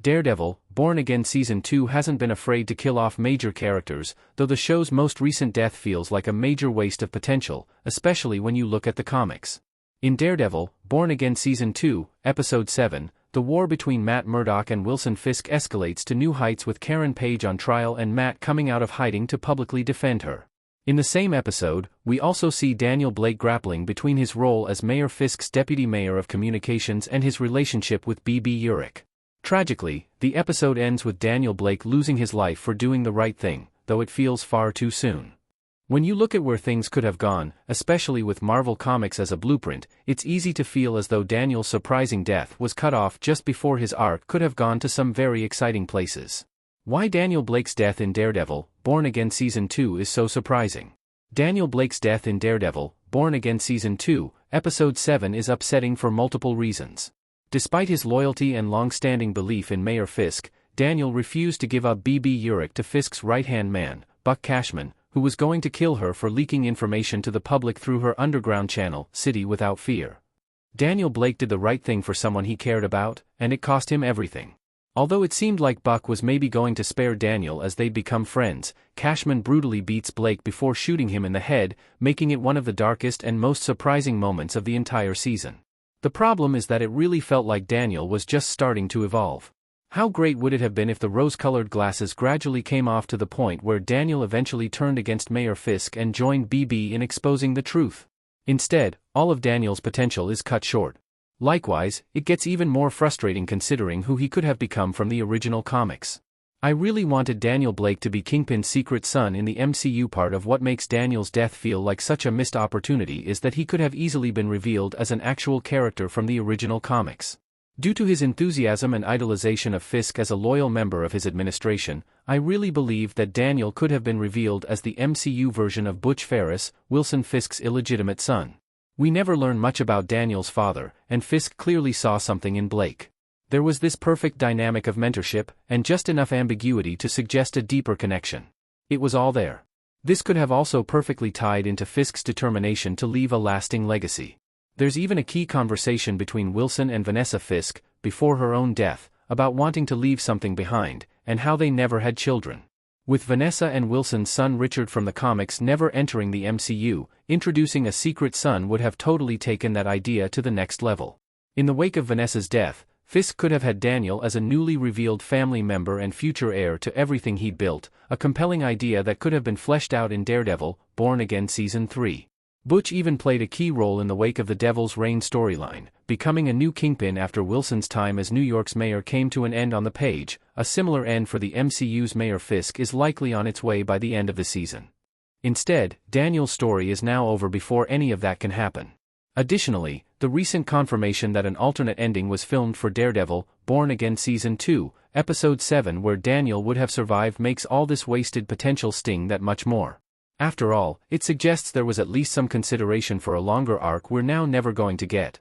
Daredevil, Born Again Season 2 hasn't been afraid to kill off major characters, though the show's most recent death feels like a major waste of potential, especially when you look at the comics. In Daredevil, Born Again Season 2, Episode 7, the war between Matt Murdock and Wilson Fisk escalates to new heights with Karen Page on trial and Matt coming out of hiding to publicly defend her. In the same episode, we also see Daniel Blake grappling between his role as Mayor Fisk's deputy mayor of communications and his relationship with BB Urich. Tragically, the episode ends with Daniel Blake losing his life for doing the right thing, though it feels far too soon. When you look at where things could have gone, especially with Marvel Comics as a blueprint, it's easy to feel as though Daniel's surprising death was cut off just before his arc could have gone to some very exciting places. Why Daniel Blake's death in Daredevil, Born Again Season 2 is so surprising. Daniel Blake's death in Daredevil, Born Again Season 2, Episode 7 is upsetting for multiple reasons. Despite his loyalty and long-standing belief in Mayor Fisk, Daniel refused to give up BB Urich to Fisk's right-hand man, Buck Cashman, who was going to kill her for leaking information to the public through her underground channel, City Without Fear. Daniel Blake did the right thing for someone he cared about, and it cost him everything. Although it seemed like Buck was maybe going to spare Daniel as they'd become friends, Cashman brutally beats Blake before shooting him in the head, making it one of the darkest and most surprising moments of the entire season. The problem is that it really felt like Daniel was just starting to evolve. How great would it have been if the rose-colored glasses gradually came off to the point where Daniel eventually turned against Mayor Fisk and joined BB in exposing the truth? Instead, all of Daniel's potential is cut short. Likewise, it gets even more frustrating considering who he could have become from the original comics. I really wanted Daniel Blake to be Kingpin's secret son in the MCU. Part of what makes Daniel's death feel like such a missed opportunity is that he could have easily been revealed as an actual character from the original comics. Due to his enthusiasm and idolization of Fisk as a loyal member of his administration, I really believe that Daniel could have been revealed as the MCU version of Butch Pharris, Wilson Fisk's illegitimate son. We never learn much about Daniel's father, and Fisk clearly saw something in Blake. There was this perfect dynamic of mentorship, and just enough ambiguity to suggest a deeper connection. It was all there. This could have also perfectly tied into Fisk's determination to leave a lasting legacy. There's even a key conversation between Wilson and Vanessa Fisk, before her own death, about wanting to leave something behind, and how they never had children. With Vanessa and Wilson's son Richard from the comics never entering the MCU, introducing a secret son would have totally taken that idea to the next level. In the wake of Vanessa's death, Fisk could have had Daniel as a newly revealed family member and future heir to everything he'd built, a compelling idea that could have been fleshed out in Daredevil, Born Again Season 3. Butch even played a key role in the wake of the Devil's Reign storyline, becoming a new Kingpin after Wilson's time as New York's mayor came to an end on the page. A similar end for the MCU's Mayor Fisk is likely on its way by the end of the season. Instead, Daniel's story is now over before any of that can happen. Additionally, the recent confirmation that an alternate ending was filmed for Daredevil, Born Again Season 2, Episode 7 where Daniel would have survived makes all this wasted potential sting that much more. After all, it suggests there was at least some consideration for a longer arc we're now never going to get.